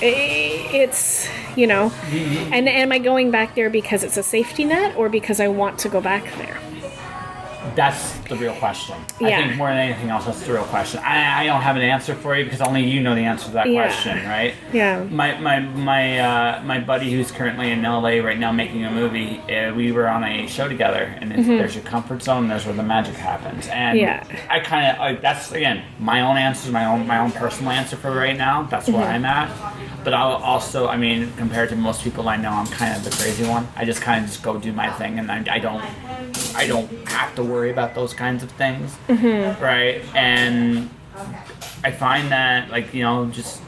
It's, and am I going back there because it's a safety net or because I want to go back there? That's the real question. Yeah. I think more than anything else, that's the real question. I don't have an answer for you because only you know the answer to that question, right? Yeah. My buddy who's currently in LA right now making a movie, we were on a show together, and there's your comfort zone, there's where the magic happens. And I kind of, that's, again, my own answer, my own personal answer for right now. That's where I'm at. But I'll also, compared to most people I know, I'm kind of the crazy one. I just kind of just go do my thing, and I don't have to worry about those kinds of things, right? And I find that, just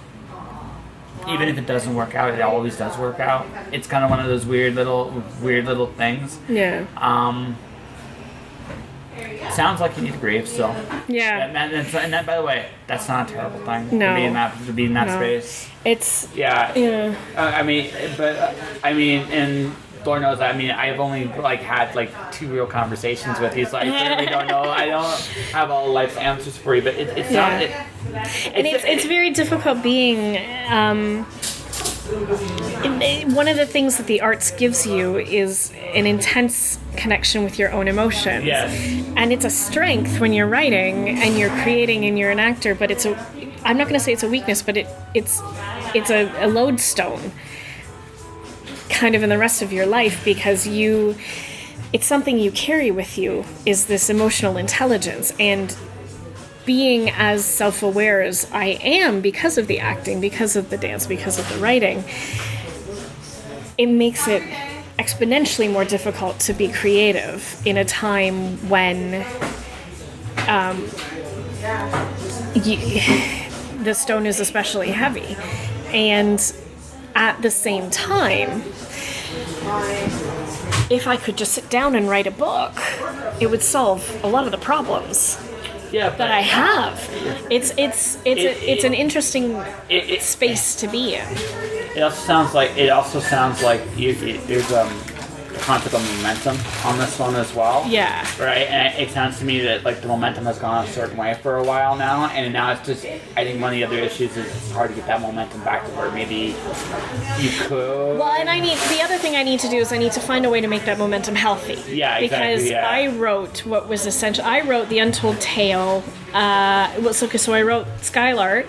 even if it doesn't work out, it always does work out. It's kind of one of those weird little things. Yeah. Sounds like you need to grieve still. Yeah. And that, by the way, that's not a terrible thing. No. To be in that No. space. It's Yeah. yeah. And Lord knows, I've only had 2 real conversations with you, so I certainly don't know. I don't have all life's answers for you, but it's not. It's very difficult being. One of the things that the arts gives you is an intense connection with your own emotions. Yes. And it's a strength when you're writing and you're creating and you're an actor, but I'm not going to say it's a weakness, but it's a lodestone kind of in the rest of your life, because it's something you carry with you, is this emotional intelligence. And being as self-aware as I am because of the acting, because of the dance, because of the writing, it makes it exponentially more difficult to be creative in a time when the stone is especially heavy. And at the same time, if I could just sit down and write a book, it would solve a lot of the problems that I have. It's an interesting space to be in. It also sounds like there's a concept of momentum on this one as well. Yeah. Right, and it sounds to me that the momentum has gone a certain way for a while now, and now it's just. I think one of the other issues is it's hard to get that momentum back to where maybe you could. Well, and the other thing I need to do is I need to find a way to make that momentum healthy. Yeah, exactly. Because I wrote what was essential. I wrote The Untold Tale. So I wrote Skylark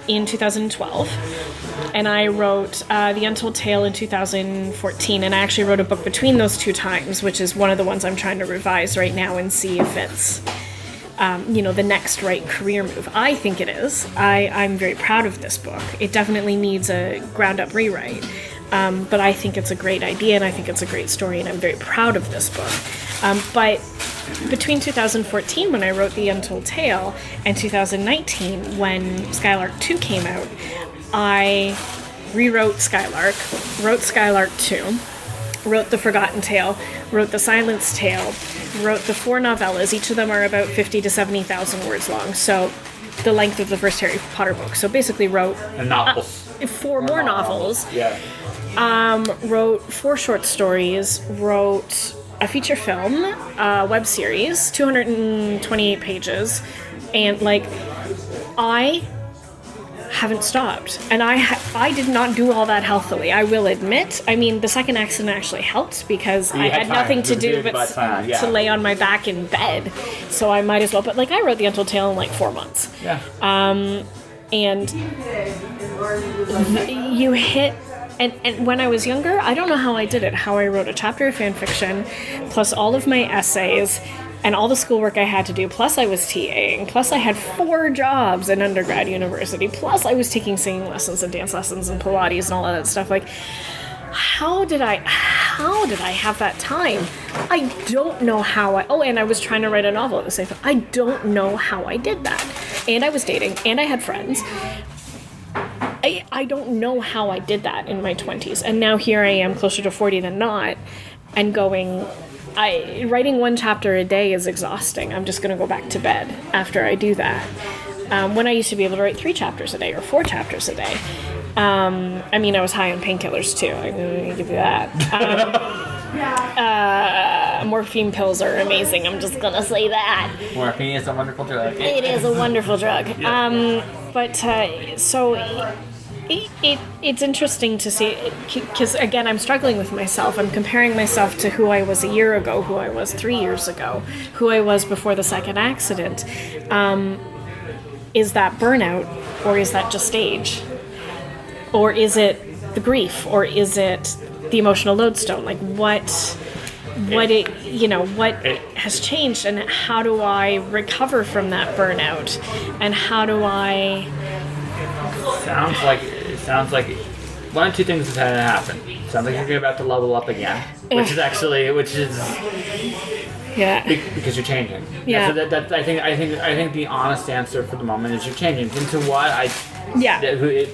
in 2012, and I wrote The Untold Tale in 2014, and I actually wrote a book between those 2 times, which is one of the ones I'm trying to revise right now and see if it's the next right career move. I think it is. I'm very proud of this book. It definitely needs a ground-up rewrite, but I think it's a great idea, and I think it's a great story, and I'm very proud of this book. But between 2014, when I wrote The Untold Tale, and 2019, when Skylark 2 came out, I rewrote Skylark, wrote Skylark 2, wrote The Forgotten Tale, wrote The Silenced Tale, wrote the 4 novellas. Each of them are about 50 to 70,000 words long, so the length of the first Harry Potter book. So basically wrote novels. 4 more novels. Yeah. Wrote 4 short stories, wrote a feature film, web series, 228 pages, and I haven't stopped. And I did not do all that healthily, I will admit. The second accident actually helped because I had nothing to do but to lay on my back in bed. So I might as well. But I wrote The Untold Tale in 4 months. Yeah. And you hit. And when I was younger, I don't know how I did it, how I wrote a chapter of fan fiction, plus all of my essays, and all the schoolwork I had to do, plus I was TAing, plus I had 4 jobs in undergrad university, plus I was taking singing lessons and dance lessons and Pilates and all of that stuff. How did I have that time? I don't know how and I was trying to write a novel at the same time. I don't know how I did that. And I was dating, and I had friends. I don't know how I did that in my 20s. And now here I am, closer to 40 than not, and writing 1 chapter a day is exhausting. I'm just going to go back to bed after I do that. When I used to be able to write 3 chapters a day or 4 chapters a day. I was high on painkillers too, I'm going to give you that. Morphine pills are amazing, I'm just going to say that. Morphine is a wonderful drug. It is a wonderful drug. Yeah. It's interesting to see, because again, I'm struggling with myself. I'm comparing myself to who I was a year ago, who I was 3 years ago, who I was before the second accident. Is that burnout, or is that just age? Or is it the grief, or is it the emotional lodestone? What has changed, and how do I recover from that burnout, and how do I? It sounds like one of 2 things is going to happen. It sounds like you're about to level up again, which is yeah, because you're changing. Yeah. So I think the honest answer for the moment is you're changing into what But you're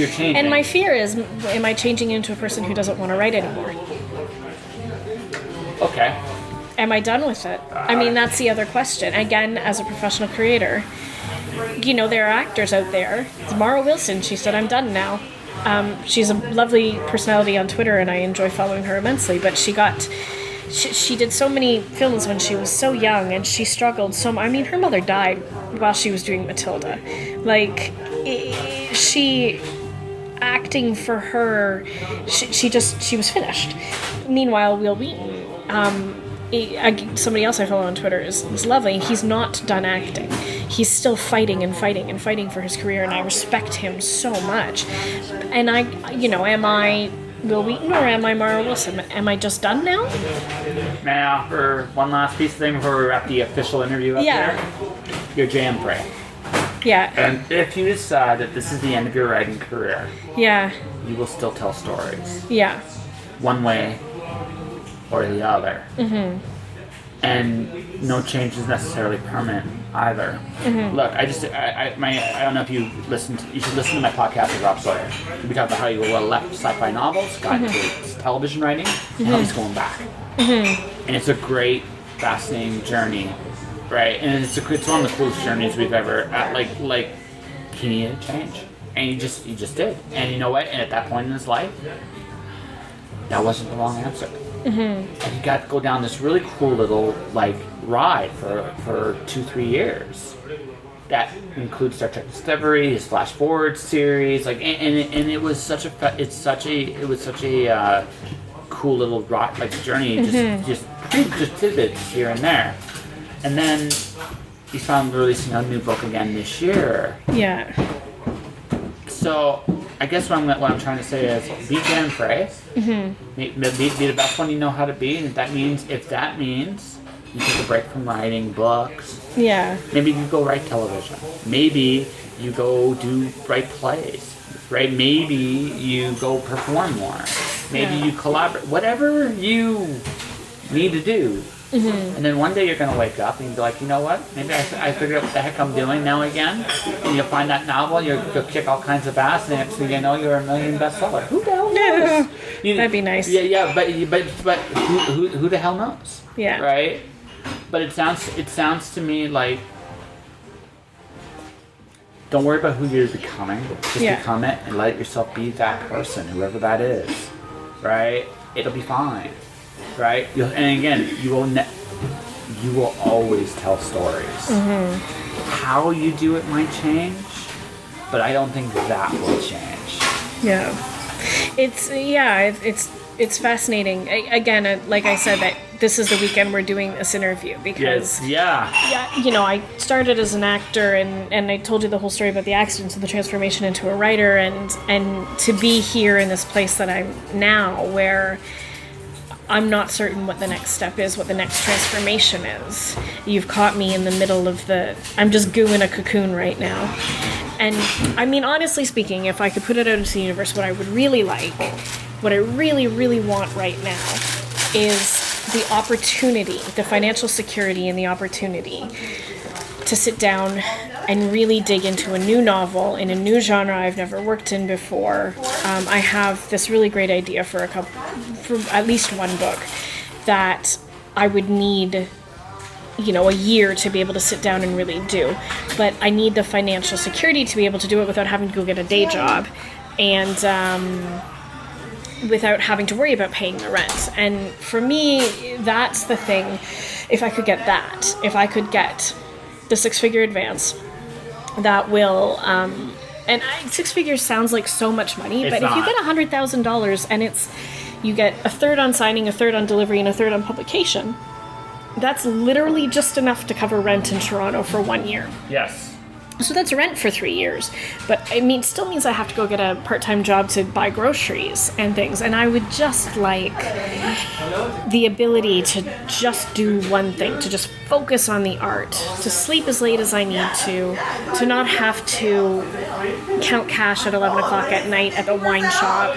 changing. And my fear is, am I changing into a person who doesn't want to write anymore? Okay. Am I done with it? I mean, that's the other question. Again, as a professional creator, there are actors out there. Mara Wilson, she said, I'm done now. She's a lovely personality on Twitter, and I enjoy following her immensely, but she did so many films when she was so young, and she struggled so much. I mean, her mother died while she was doing Matilda. Like, acting for her, she was finished. Meanwhile, Will Wheaton, somebody else I follow on Twitter is lovely. He's not done acting. He's still fighting and fighting and fighting for his career, and I respect him so much. And am I Will Wheaton or am I Mara Wilson? Am I just done now? May I offer one last piece of thing before we wrap the official interview up there? You're JM Frey. Yeah. And if you decide that this is the end of your writing career, you will still tell stories. Yeah. One way or the other. Mm-hmm. And no change is necessarily permanent either. Mm-hmm. Look, I don't know if you should listen to my podcast with Rob Sawyer. We talk about how he left sci-fi novels, got into television writing, and how he's going back. Mm-hmm. And it's a great, fascinating journey, right? And it's one of the coolest journeys we've ever, like he needed change. And he just did. And you know what? And at that point in his life, that wasn't the wrong answer. Mm-hmm. And he got to go down this really cool little ride for 2-3 years. That includes Star Trek Discovery, his Flash Forward series, and it was such a cool little journey, just tidbits here and there, and then he's finally releasing a new book again this year. Yeah. So I guess what I'm trying to say is be JM Frey. Mm-hmm. Be the best one you know how to be, and if that means you take a break from writing books. Yeah. Maybe you go write television. Maybe you go write plays. Right? Maybe you go perform more. Maybe you collaborate. Whatever you need to do. Mm-hmm. And then one day you're going to wake up and you'll be like, you know what? Maybe I figured out what the heck I'm doing now again. And you'll find that novel, you'll kick all kinds of ass, and the next thing you know, you're a million bestseller. Who the hell knows? That'd be nice. Yeah, but who the hell knows? Yeah. Right? But it sounds to me like, don't worry about who you're becoming. Just become it and let yourself be that person, whoever that is. Right? It'll be fine. Right? And again, you will always tell stories. Mm-hmm. How you do it might change, but I don't think that will change. Yeah. It's fascinating. Again, like I said, that this is the weekend we're doing this interview because I started as an actor and I told you the whole story about the accidents and the transformation into a writer and to be here in this place that I'm now where I'm not certain what the next step is, what the next transformation is. You've caught me in the middle of I'm just goo in a cocoon right now. And I mean, honestly speaking, if I could put it out into the universe, what I would really like, what I really, really want right now is the opportunity, the financial security and the opportunity to sit down and really dig into a new novel in a new genre I've never worked in before. I have this really great idea for at least one book that I would need, a year to be able to sit down and really do. But I need the financial security to be able to do it without having to go get a day job and without having to worry about paying the rent. And for me, that's the thing. If I could get that, if I could get the 6-figure advance, that will, and 6 figures sounds like so much money, but if you get $100,000 and you get a third on signing, a third on delivery, and a third on publication, that's literally just enough to cover rent in Toronto for 1 year. Yes. So that's rent for 3 years. But it still means I have to go get a part-time job to buy groceries and things. And I would just like the ability to just do one thing, to just focus on the art, to sleep as late as I need to not have to count cash at 11 o'clock at night at the wine shop,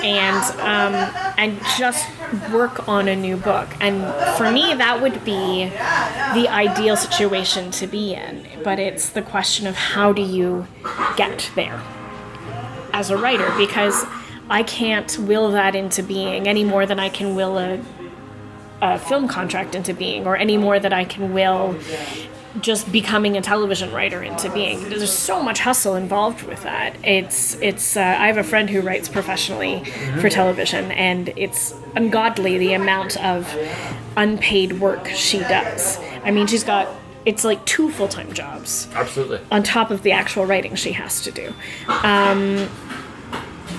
and just work on a new book. And for me, that would be the ideal situation to be in. But it's the question of how do you get there as a writer, because I can't will that into being any more than I can will a a film contract into being, or any more that I can will just becoming a television writer into being. There's so much hustle involved with that. It's I have a friend who writes professionally for television, and it's ungodly the amount of unpaid work she does. I mean, it's like 2 full-time jobs. Absolutely. On top of the actual writing she has to do.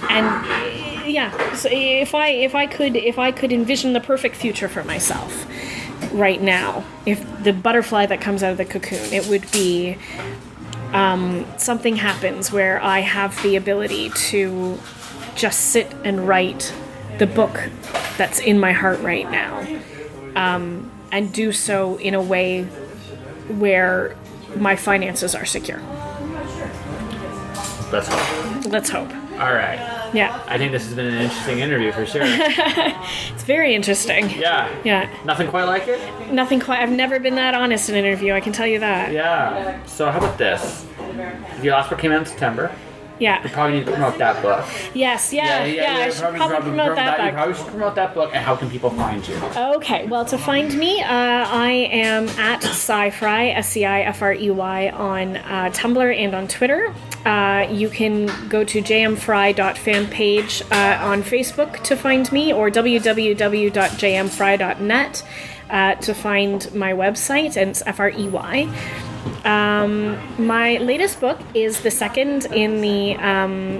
And yeah, so if I could envision the perfect future for myself right now, if the butterfly that comes out of the cocoon, it would be something happens where I have the ability to just sit and write the book that's in my heart right now, and do so in a way where my finances are secure. Let's hope. All right. Yeah. I think this has been an interesting interview for sure. It's very interesting. Yeah. Yeah. Nothing quite like it? Nothing quite. I've never been that honest in an interview, I can tell you that. Yeah. So how about this? Your last book came out in September. Yeah. You probably need to promote that book. Yes, yeah. I should probably promote that book. You probably should promote that book, and how can people find you? Okay, well, to find me, I am at Sci-Frey, SCIFREY, on Tumblr and on Twitter. You can go to jmfrey.fan page on Facebook to find me, or www.jmfrey.net to find my website, and it's FREY. My latest book is the second in the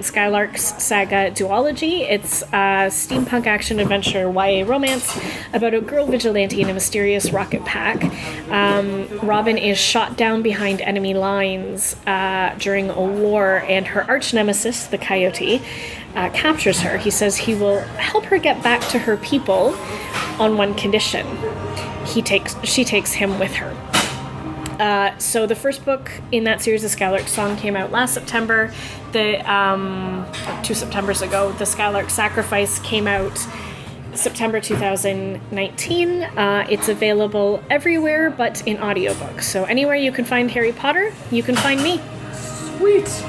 Skylarks Saga duology. It's a steampunk action adventure YA romance about a girl vigilante in a mysterious rocket pack. Robin is shot down behind enemy lines during a war, and her arch nemesis, the Coyote, captures her. He says he will help her get back to her people on one condition. She takes him with her. So the first book in that series, The Skylark Song, came out last September. 2 Septembers ago, The Skylark Sacrifice came out September 2019. It's available everywhere but in audiobook. So anywhere you can find Harry Potter, you can find me. Sweet.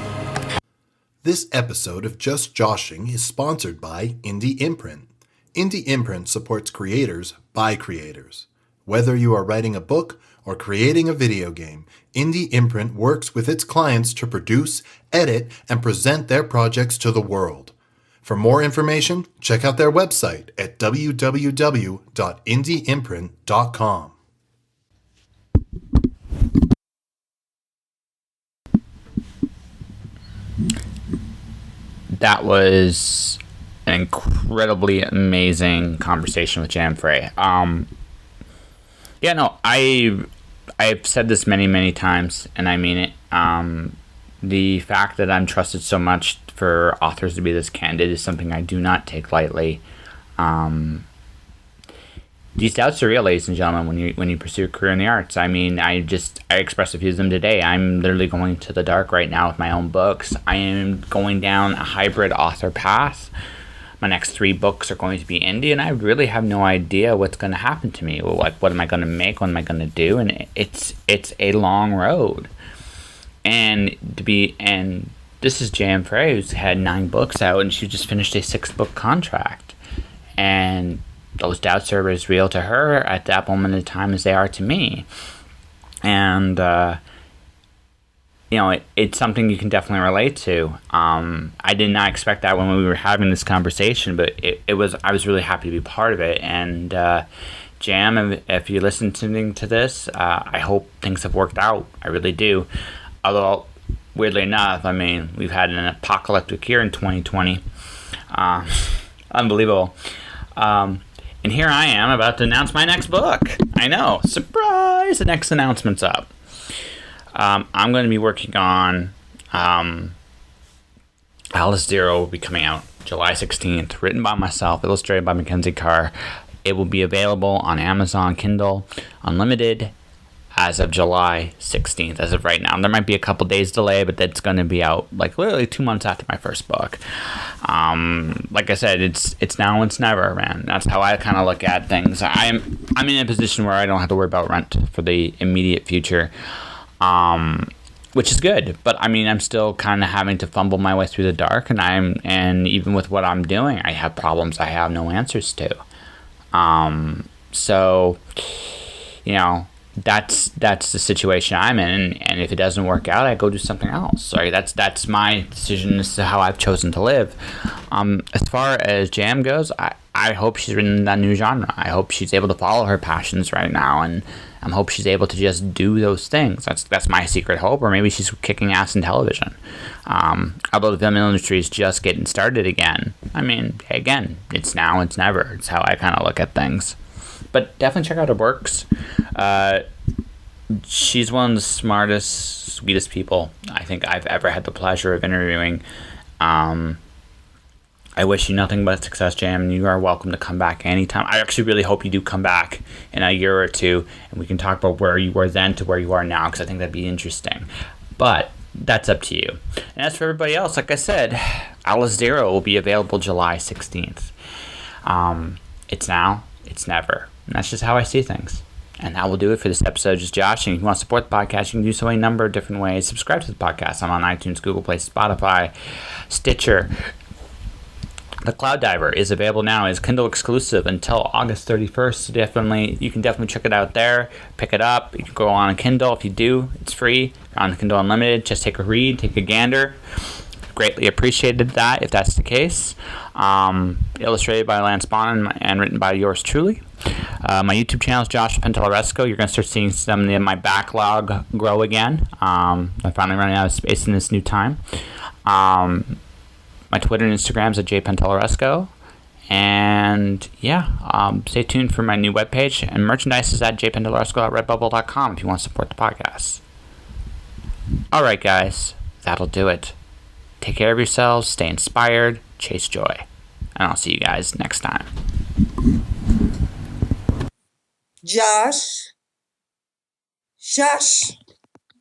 This episode of Just Joshing is sponsored by Indie Imprint. Indie Imprint supports creators by creators. Whether you are writing a book or creating a video game, Indie Imprint works with its clients to produce, edit, and present their projects to the world. For more information, check out their website at www.indieimprint.com. That was an incredibly amazing conversation with JM Frey. I've said this many, many times, and I mean it. The fact that I'm trusted so much for authors to be this candid is something I do not take lightly. These doubts are real, ladies and gentlemen, when you pursue a career in the arts. I mean, I expressed a few of them today. I'm literally going to the dark right now with my own books. I am going down a hybrid author path. My next 3 books are going to be indie, and I really have no idea what's going to happen to me. Like, what am I going to make? What am I going to do? And it's a long road. And this is JM Frey, who's had 9 books out, and she just finished a 6-book contract. And those doubts are as real to her at that moment in time as they are to me. And it's something you can definitely relate to. I did not expect that when we were having this conversation, but I was really happy to be part of it. And Jam, if you're listening to this, I hope things have worked out. I really do. Although, weirdly enough, I mean, we've had an apocalyptic year in 2020. Unbelievable. And here I am about to announce my next book. I know. Surprise! The next announcement's up. I'm going to be working on Alice Zero will be coming out July 16th, written by myself, illustrated by Mackenzie Carr. It will be available on Amazon Kindle Unlimited as of July 16th, as of right now. There might be a couple days delay, but that's going to be out like literally 2 months after my first book. Like I said, it's now, it's never, man. That's how I kind of look at things. I'm in a position where I don't have to worry about rent for the immediate future. Which is good, but I mean, I'm still kind of having to fumble my way through the dark, and even with what I'm doing, I have problems I have no answers to. So, that's the situation I'm in, and if it doesn't work out, I go do something else. Like that's my decision as to how I've chosen to live. As far as JM goes, I hope she's written that new genre. I hope she's able to follow her passions right now, and I hope she's able to just do those things. That's my secret hope, or maybe she's kicking ass in television. Although the film industry is just getting started again. I mean, again, it's now, it's never. It's how I kind of look at things. But definitely check out her works. She's one of the smartest, sweetest people I think I've ever had the pleasure of interviewing. I wish you nothing but success, Jam. You are welcome to come back anytime. I actually really hope you do come back in a year or two, and we can talk about where you were then to where you are now, because I think that'd be interesting. But that's up to you. And as for everybody else, like I said, Alice Zero will be available July 16th. It's now, it's never. And that's just how I see things. And that will do it for this episode. Just Josh. And if you want to support the podcast, you can do so a number of different ways. Subscribe to the podcast. I'm on iTunes, Google Play, Spotify, Stitcher. The Cloud Diver is available now as Kindle exclusive until August 31st. So you can definitely check it out there. Pick it up. You can go on a Kindle. If you do, it's free. You're on Kindle Unlimited. Just take a read, take a gander. Greatly appreciated that if that's the case. Illustrated by Lance Bonin and written by yours truly. My YouTube channel is Josh Penteloresco. You're going to start seeing some of my backlog grow again. I'm finally running out of space in this new time. My Twitter and Instagram is at jpenteloresco. And stay tuned for my new webpage. And merchandise is at jpenteloresco.redbubble.com if you want to support the podcast. All right, guys. That'll do it. Take care of yourselves. Stay inspired. Chase joy. And I'll see you guys next time. Josh.